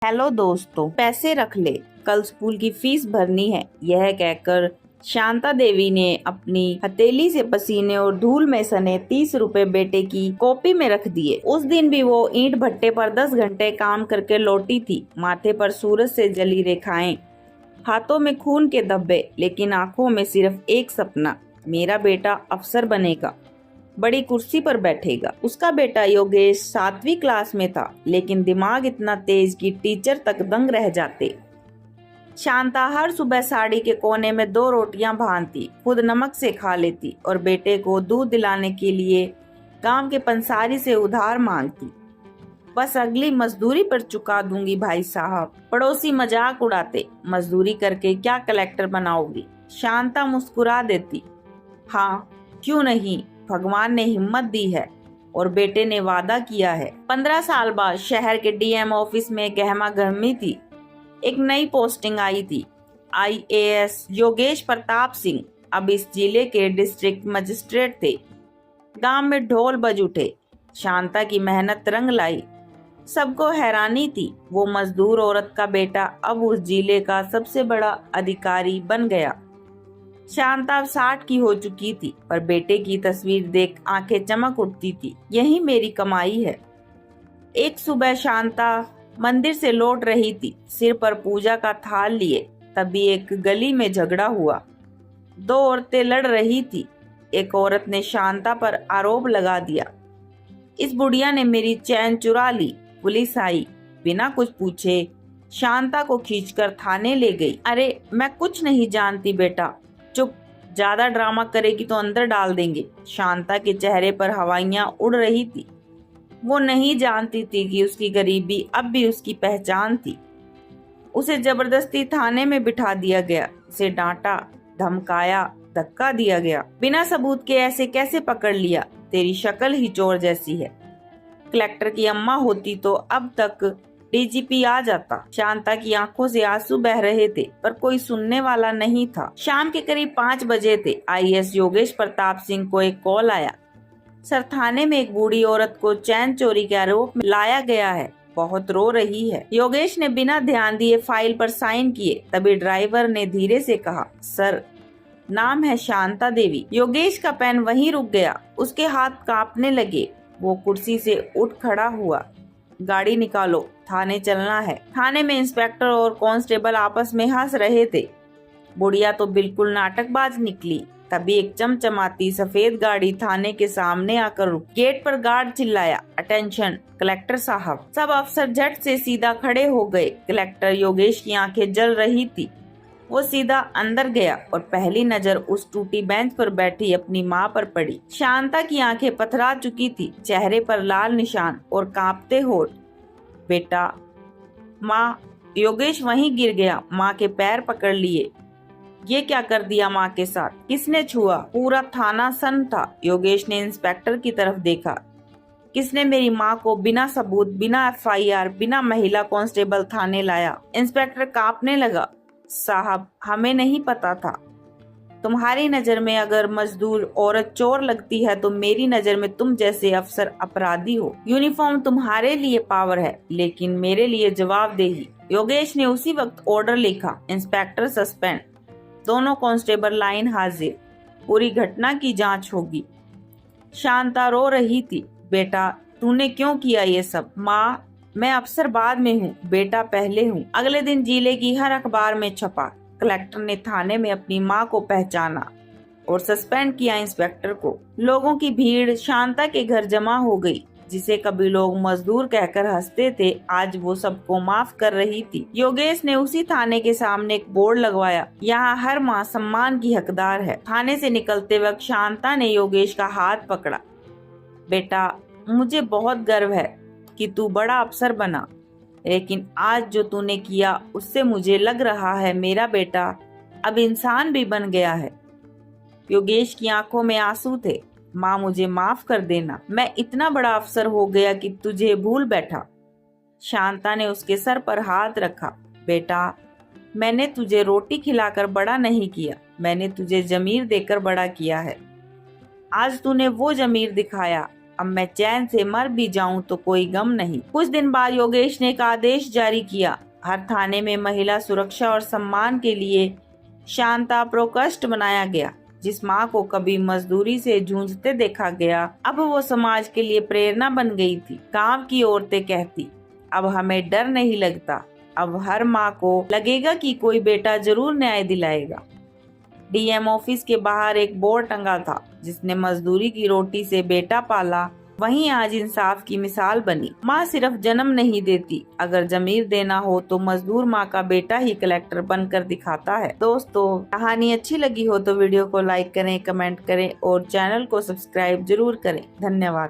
Hello दोस्तों, पैसे रख ले, कल स्कूल की फीस भरनी है। यह कहकर शांता देवी ने अपनी हथेली से पसीने और धूल में सने 30 रुपए बेटे की कॉपी में रख दिए। उस दिन भी वो ईंट भट्टे पर 10 घंटे काम करके लौटी थी। माथे पर सूरज से जली रेखाएं, हाथों में खून के धब्बे, लेकिन आंखों में सिर्फ एक सपना, मेरा बेटा अफसर बनेगा, बड़ी कुर्सी पर बैठेगा। उसका बेटा योगेश 7वीं क्लास में था, लेकिन दिमाग इतना तेज कि टीचर तक दंग रह जाते। शांता हर सुबह साड़ी के कोने में 2 रोटियां भानती, खुद नमक से खा लेती और बेटे को दूध दिलाने के लिए गांव के पंसारी से उधार मांगती। बस अगली मजदूरी पर चुका दूंगी भाई साहब। पड़ोसी मजाक उड़ाते, मजदूरी करके क्या कलेक्टर बनाओगी? शांता मुस्कुरा देती, हाँ क्यों नहीं, भगवान ने हिम्मत दी है और बेटे ने वादा किया है। 15 साल बाद शहर के डीएम ऑफिस में गहमा गहमी थी। एक नई पोस्टिंग आई थी, आईएएस योगेश प्रताप सिंह अब इस जिले के डिस्ट्रिक्ट मजिस्ट्रेट थे। गांव में ढोल बज उठे। शांता की मेहनत रंग लाई। सबको हैरानी थी, वो मजदूर औरत का बेटा अब उस जिले का सबसे बड़ा अधिकारी बन गया। शांता अब 60 की हो चुकी थी, पर बेटे की तस्वीर देख आंखें चमक उठती थी। यही मेरी कमाई है। एक सुबह शांता मंदिर से लौट रही थी, सिर पर पूजा का थाल लिए। तभी एक गली में झगड़ा हुआ। 2 औरतें लड़ रही थी। एक औरत ने शांता पर आरोप लगा दिया, इस बुढ़िया ने मेरी चैन चुरा ली। पुलिस आई, बिना कुछ पूछे शांता को खींचकर थाने ले गई। अरे मैं कुछ नहीं जानती बेटा, चुप, ज्यादा ड्रामा करेगी तो अंदर डाल देंगे। शांता के चेहरे पर हवाइयां उड़ रही थी। वो नहीं जानती थी कि उसकी गरीबी अब भी उसकी पहचान थी। उसे जबरदस्ती थाने में बिठा दिया गया। उसे डांटा, धमकाया, धक्का दिया गया। बिना सबूत के ऐसे कैसे पकड़ लिया? तेरी शक्ल ही चोर जैसी है। कलेक्टर की अम्मा होती तो अब तक डीजीपी आ जाता। शांता की आंखों से आंसू बह रहे थे, पर कोई सुनने वाला नहीं था। शाम के करीब 5 बजे थे। आईएएस योगेश प्रताप सिंह को एक कॉल आया, सर थाने में एक बूढ़ी औरत को चैन चोरी के आरोप में लाया गया है, बहुत रो रही है। योगेश ने बिना ध्यान दिए फाइल पर साइन किए। तभी ड्राइवर ने धीरे से कहा, सर नाम है शांता देवी। योगेश का पेन वहीं रुक गया। उसके हाथ कांपने लगे। वो कुर्सी से उठ खड़ा हुआ, गाड़ी निकालो, थाने चलना है। थाने में इंस्पेक्टर और कांस्टेबल आपस में हंस रहे थे। बुढ़िया तो बिल्कुल नाटकबाज निकली। तभी एक चमचमाती सफेद गाड़ी थाने के सामने आकर रुकी। गेट पर गार्ड चिल्लाया, अटेंशन कलेक्टर साहब। सब अफसर झट से सीधा खड़े हो गए। कलेक्टर योगेश की आंखें जल रही थी। वो सीधा अंदर गया और पहली नजर उस टूटी बेंच पर बैठी अपनी माँ पर पड़ी। शांता की आंखें पथरा चुकी थी, चेहरे पर लाल निशान और कांपते होठ। बेटा, माँ। योगेश वहीं गिर गया, माँ के पैर पकड़ लिए। ये क्या कर दिया माँ के साथ? किसने छुआ? पूरा थाना सन्न था। योगेश ने इंस्पेक्टर की तरफ देखा। किसने मेरी माँ को बिना सबूत, बिना एफआईआर, बिना महिला कांस्टेबल थाने लाया? इंस्पेक्टर कांपने लगा, साहब हमें नहीं पता था। तुम्हारी नजर में अगर मजदूर औरत चोर लगती है तो मेरी नजर में तुम जैसे अफसर अपराधी हो। यूनिफॉर्म तुम्हारे लिए पावर है, लेकिन मेरे लिए जवाबदेही। योगेश ने उसी वक्त ऑर्डर लिखा, इंस्पेक्टर सस्पेंड, दोनों कांस्टेबल लाइन हाजिर, पूरी घटना की जांच होगी। शांता रो रही थी, बेटा तूने क्यों किया ये सब? माँ मैं अफसर बाद में हूँ, बेटा पहले हूँ। अगले दिन जिले की हर अखबार में छपा। कलेक्टर ने थाने में अपनी माँ को पहचाना और सस्पेंड किया इंस्पेक्टर को। लोगों की भीड़ शांता के घर जमा हो गई। जिसे कभी लोग मजदूर कहकर हंसते थे, आज वो सबको माफ कर रही थी। योगेश ने उसी थाने के सामने एक बोर्ड लगवाया, यहाँ हर माँ सम्मान की हकदार है। थाने से निकलते वक्त शांता ने योगेश का हाथ पकड़ा, बेटा मुझे बहुत गर्व है कि तू बड़ा अफसर बना, लेकिन आज जो तूने किया उससे मुझे लग रहा है मेरा बेटा अब इंसान भी बन गया है। योगेश की आंखों में आंसू थे। माँ मुझे माफ कर देना, मैं इतना बड़ा अफसर हो गया कि तुझे भूल बैठा। शांता ने उसके सर पर हाथ रखा, बेटा मैंने तुझे रोटी खिलाकर बड़ा नहीं किया, मैंने तुझे जमीर देकर बड़ा किया है। आज तूने वो जमीर दिखाया, अब मैं चैन से मर भी जाऊं तो कोई गम नहीं। कुछ दिन बाद योगेश ने एक आदेश जारी किया। हर थाने में महिला सुरक्षा और सम्मान के लिए शांता प्रकोष्ठ बनाया गया। जिस माँ को कभी मजदूरी से जूझते देखा गया, अब वो समाज के लिए प्रेरणा बन गई थी। गांव की औरतें कहती, अब हमें डर नहीं लगता। अब हर माँ को लगेगा कि कोई बेटा जरूर न्याय दिलाएगा। डीएम ऑफिस के बाहर एक बोर्ड टंगा था, जिसने मजदूरी की रोटी से बेटा पाला, वहीं आज इंसाफ की मिसाल बनी। माँ सिर्फ जन्म नहीं देती, अगर जमीर देना हो तो मजदूर माँ का बेटा ही कलेक्टर बनकर दिखाता है। दोस्तों, कहानी अच्छी लगी हो तो वीडियो को लाइक करें, कमेंट करें और चैनल को सब्सक्राइब जरूर करें। धन्यवाद।